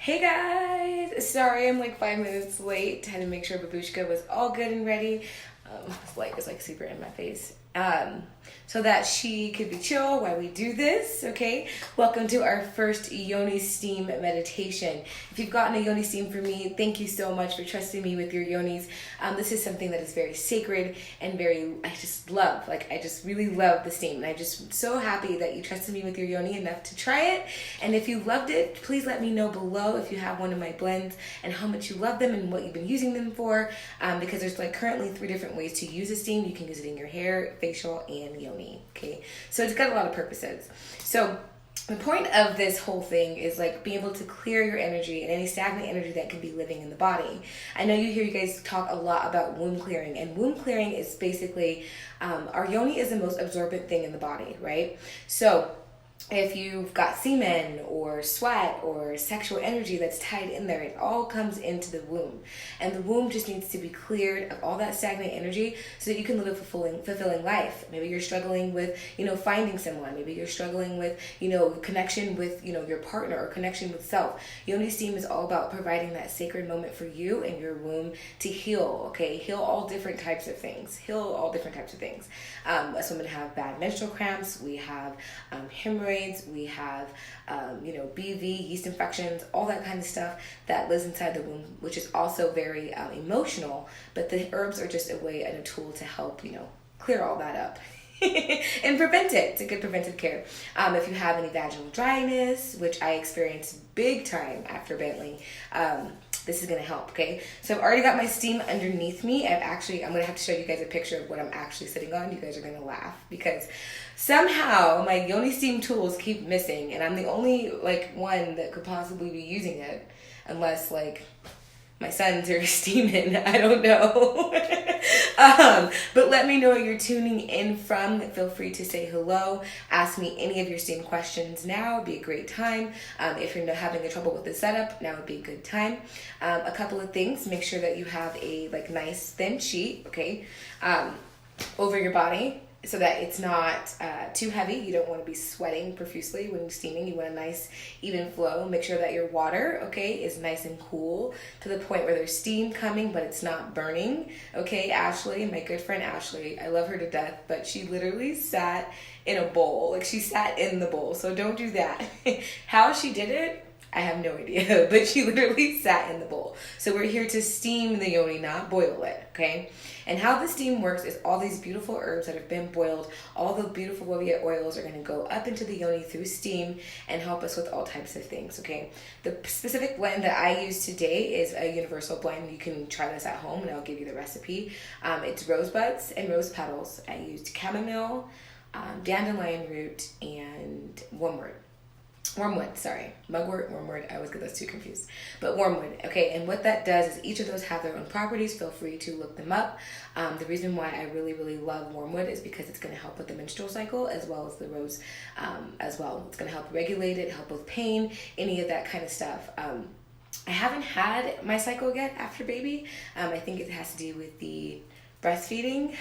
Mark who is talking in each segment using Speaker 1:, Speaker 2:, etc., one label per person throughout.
Speaker 1: Hey guys! Sorry I'm like 5 minutes late. Had to make sure Babushka was all good and ready. This light is like super in my face. So that she could be chill while we do this, okay? Welcome to our first Yoni steam meditation. If you've gotten a Yoni steam from me, thank you so much for trusting me with your Yonis. This is something that is very sacred and I just love. I just really love the steam. And I'm just so happy that you trusted me with your Yoni enough to try it. And if you loved it, please let me know below if you have one of my blends and how much you love them and what you've been using them for. Because there's currently 3 different ways to use a steam. You can use it in your hair, facial, and Yoni. Okay, so it's got a lot of purposes. So the point of this whole thing is being able to clear your energy and any stagnant energy that can be living in the body. I know you guys talk a lot about womb clearing, and womb clearing is basically our Yoni is the most absorbent thing in the body, right? So if you've got semen or sweat or sexual energy that's tied in there, it all comes into the womb. And the womb just needs to be cleared of all that stagnant energy so that you can live a fulfilling life. Maybe you're struggling with, finding someone. Maybe you're struggling with, connection with, your partner or connection with self. Yoni steam is all about providing that sacred moment for you and your womb to heal, okay? Heal all different types of things. Us women have bad menstrual cramps. We have hemorrhoids. We have, BV, yeast infections, all that kind of stuff that lives inside the womb, which is also very emotional. But the herbs are just a way and a tool to help, clear all that up. And prevent it. It's a good preventive care. If you have any vaginal dryness, which I experienced big time after Bentley, this is going to help, okay? So I've already got my steam underneath me. I'm going to have to show you guys a picture of what I'm actually sitting on. You guys are going to laugh because somehow my Yoni steam tools keep missing, and I'm the only one that could possibly be using it, unless my sons are steaming. I don't know. But let me know where you're tuning in from. Feel free to say hello. Ask me any of your steam questions now. It'd be a great time. If you're having a trouble with the setup, now would be a good time. A couple of things. Make sure that you have a nice thin sheet, okay, over your body, so that it's not too heavy. You don't want to be sweating profusely when you're steaming. You want a nice even flow. Make sure that your water, okay, is nice and cool to the point where there's steam coming, but it's not burning. Okay, Ashley, my good friend Ashley, I love her to death, but she literally sat in a bowl. She sat in the bowl, so don't do that. How she did it, I have no idea, but she literally sat in the bowl. So we're here to steam the Yoni, not boil it, okay? And how the steam works is all these beautiful herbs that have been boiled, all the beautiful Wovia oils are going to go up into the Yoni through steam and help us with all types of things, okay? The specific blend that I use today is a universal blend. You can try this at home and I'll give you the recipe. It's rosebuds and rose petals. I used chamomile, dandelion root, and wormwood, mugwort, wormwood, I always get those 2 confused, but wormwood, okay, and what that does is each of those have their own properties. Feel free to look them up. The reason why I really, really love wormwood is because it's going to help with the menstrual cycle as well as the rose as well. It's going to help regulate it, help with pain, any of that kind of stuff. I haven't had my cycle yet after baby. I think it has to do with the breastfeeding.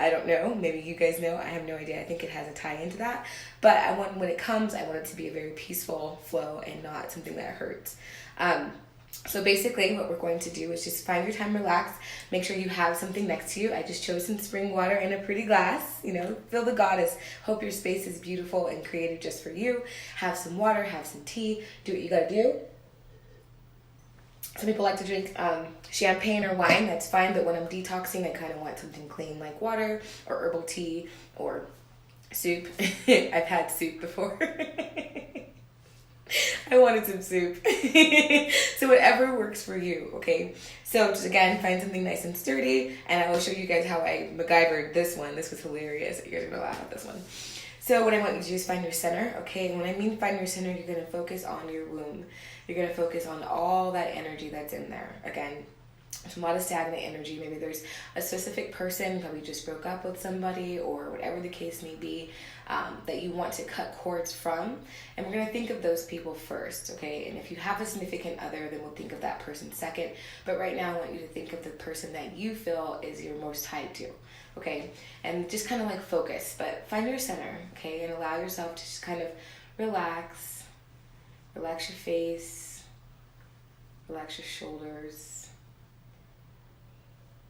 Speaker 1: I don't know. Maybe you guys know. I have no idea. I think it has a tie into that. But when it comes, I want it to be a very peaceful flow and not something that hurts. So basically what we're going to do is just find your time, relax, make sure you have something next to you. I just chose some spring water in a pretty glass, feel the goddess. Hope your space is beautiful and created just for you. Have some water, have some tea, do what you gotta do. Some people like to drink champagne or wine, that's fine, but when I'm detoxing, I kind of want something clean like water or herbal tea or soup. I've had soup before. I wanted some soup. So whatever works for you, okay? So just again, find something nice and sturdy, and I will show you guys how I MacGyvered this one. This was hilarious. You guys are gonna laugh at this one. So what I want you to do is find your center, okay? And when I mean find your center, you're gonna focus on your womb. You're gonna focus on all that energy that's in there. Again, there's a lot of stagnant energy. Maybe there's a specific person, probably just broke up with somebody or whatever the case may be, that you want to cut cords from. And we're going to think of those people first, okay? And if you have a significant other, then we'll think of that person second. But right now, I want you to think of the person that you feel is your most tied to, okay? And just kind of focus, but find your center, okay? And allow yourself to just kind of relax your face, Relax your shoulders.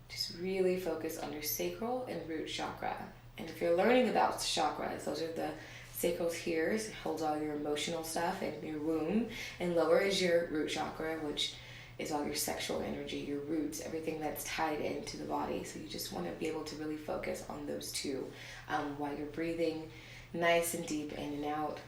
Speaker 1: Just really focus on your sacral and root chakra. And if you're learning about chakras, those are the sacral here, holds all your emotional stuff and your womb, and lower is your root chakra, which is all your sexual energy, your roots, everything that's tied into the body. So you just want to be able to really focus on those two while you're breathing nice and deep in and out.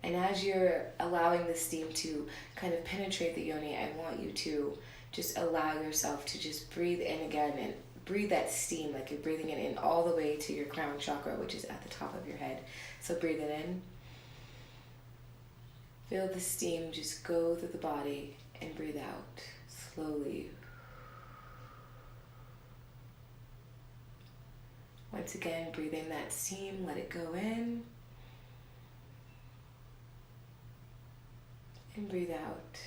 Speaker 1: And as you're allowing the steam to kind of penetrate the yoni, I want you to just allow yourself to just breathe in again and breathe that steam like you're breathing it in all the way to your crown chakra, which is at the top of your head. So breathe it in. Feel the steam just go through the body and breathe out slowly. Once again, breathe in that steam, let it go in. And breathe out.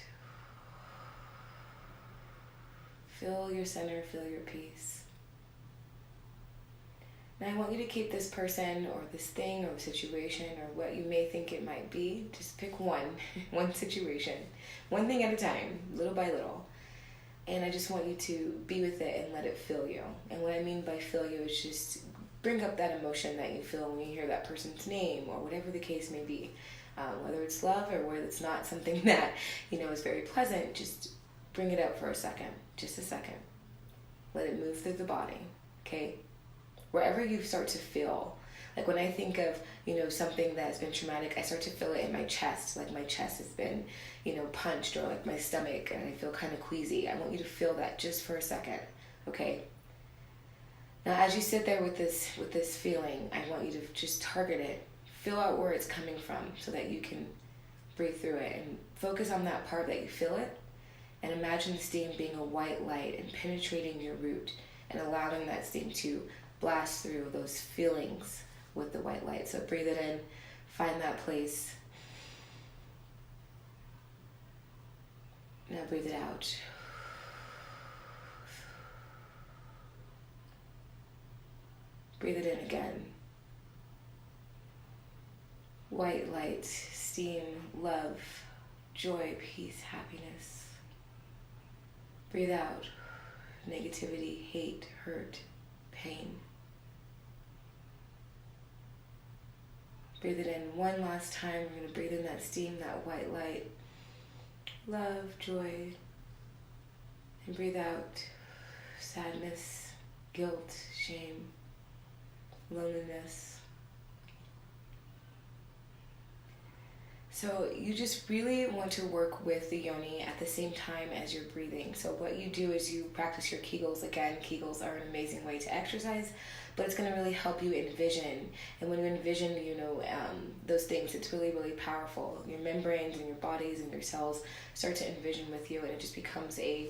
Speaker 1: Feel your center, feel your peace. Now I want you to keep this person or this thing or situation or what you may think it might be. Just pick one situation, one thing at a time, little by little. And I just want you to be with it and let it fill you. And what I mean by fill you is just bring up that emotion that you feel when you hear that person's name or whatever the case may be. Whether it's love or whether it's not something that, is very pleasant, just bring it up for a second, just a second. Let it move through the body, okay? Wherever you start to feel, like when I think of, something that's been traumatic, I start to feel it in my chest, like my chest has been, punched, or like my stomach, and I feel kind of queasy. I want you to feel that just for a second, okay? Now, as you sit there with this feeling, I want you to just target it. Feel out where it's coming from so that you can breathe through it and focus on that part that you feel it, and imagine the steam being a white light and penetrating your root and allowing that steam to blast through those feelings with the white light. So breathe it in, find that place. Now breathe it out. Breathe it in again. White light, steam, love, joy, peace, happiness. Breathe out. Negativity, hate, hurt, pain. Breathe it in one last time. We're going to breathe in that steam, that white light, love, joy. And breathe out sadness, guilt, shame, loneliness. So you just really want to work with the yoni at the same time as you're breathing. So what you do is you practice your kegels. Again, kegels are an amazing way to exercise, but it's going to really help you envision. And when you envision, those things, it's really, really powerful. Your membranes and your bodies and your cells start to envision with you, and it just becomes a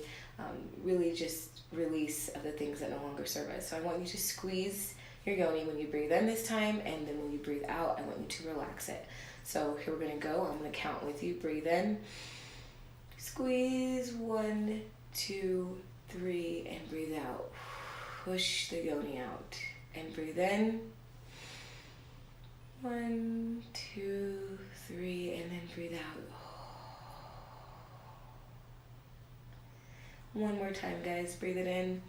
Speaker 1: really just release of the things that no longer serve us. So I want you to squeeze your yoni when you breathe in this time, and then when you breathe out, I want you to relax it. So here we're going to go. I'm going to count with you. Breathe in. Squeeze. 1, 2, 3, and breathe out. Push the yoni out. And breathe in. 1, 2, 3, and then breathe out. One more time, guys. Breathe it in.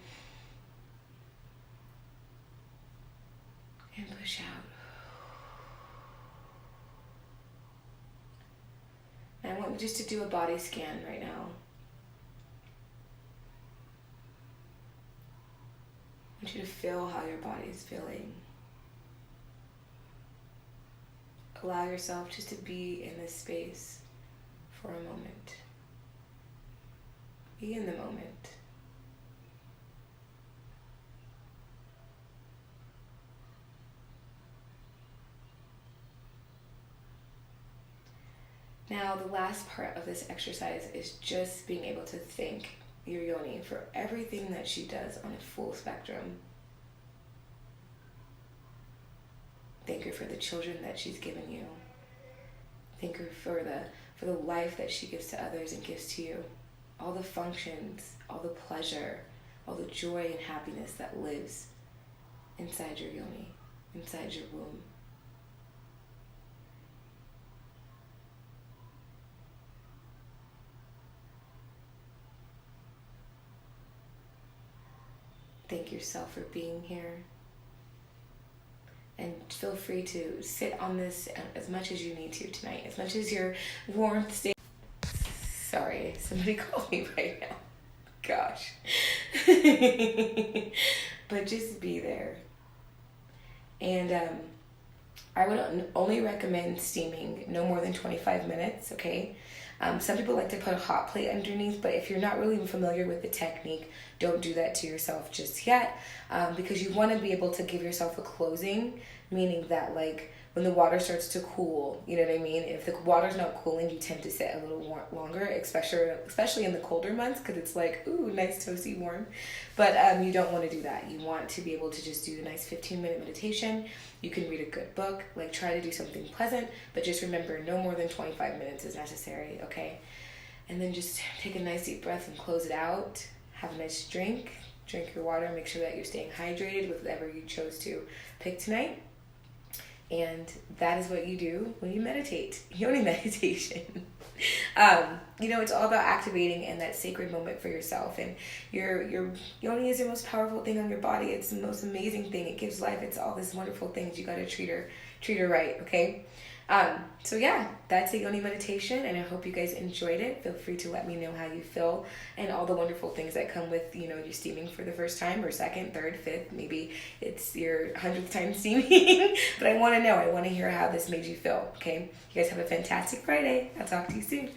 Speaker 1: And push out. I want you just to do a body scan right now. I want you to feel how your body is feeling. Allow yourself just to be in this space for a moment. Be in the moment. Now, the last part of this exercise is just being able to thank your yoni for everything that she does on a full spectrum. Thank her for the children that she's given you. Thank her for the life that she gives to others and gives to you. All the functions, all the pleasure, all the joy and happiness that lives inside your yoni. inside your womb. Thank yourself for being here. And feel free to sit on this as much as you need to tonight, as much as your warmth stays. Sorry, somebody called me right now. Gosh. But just be there. And I would only recommend steaming no more than 25 minutes, okay? Some people like to put a hot plate underneath, but if you're not really familiar with the technique, don't do that to yourself just yet, because you want to be able to give yourself a closing, meaning that like when the water starts to cool, you know what I mean? If the water's not cooling, you tend to sit a little longer, especially in the colder months, because it's like, ooh, nice toasty warm. But you don't want to do that. You want to be able to just do a nice 15-minute meditation. You can read a good book, like try to do something pleasant, but just remember no more than 25 minutes is necessary, okay? And then just take a nice deep breath and close it out. Have a nice drink your water, make sure that you're staying hydrated with whatever you chose to pick tonight. And that is what you do when you meditate. Yoni meditation. It's all about activating in that sacred moment for yourself. And your Yoni is your most powerful thing on your body. It's the most amazing thing. It gives life. It's all this wonderful things. You gotta treat her right, okay? So yeah, that's a Yoni meditation, and I hope you guys enjoyed it. Feel free to let me know how you feel and all the wonderful things that come with, you're steaming for the first time or second, third, fifth, maybe it's your 100th time steaming. But I want to know. I want to hear how this made you feel, okay? You guys have a fantastic Friday. I'll talk to you soon.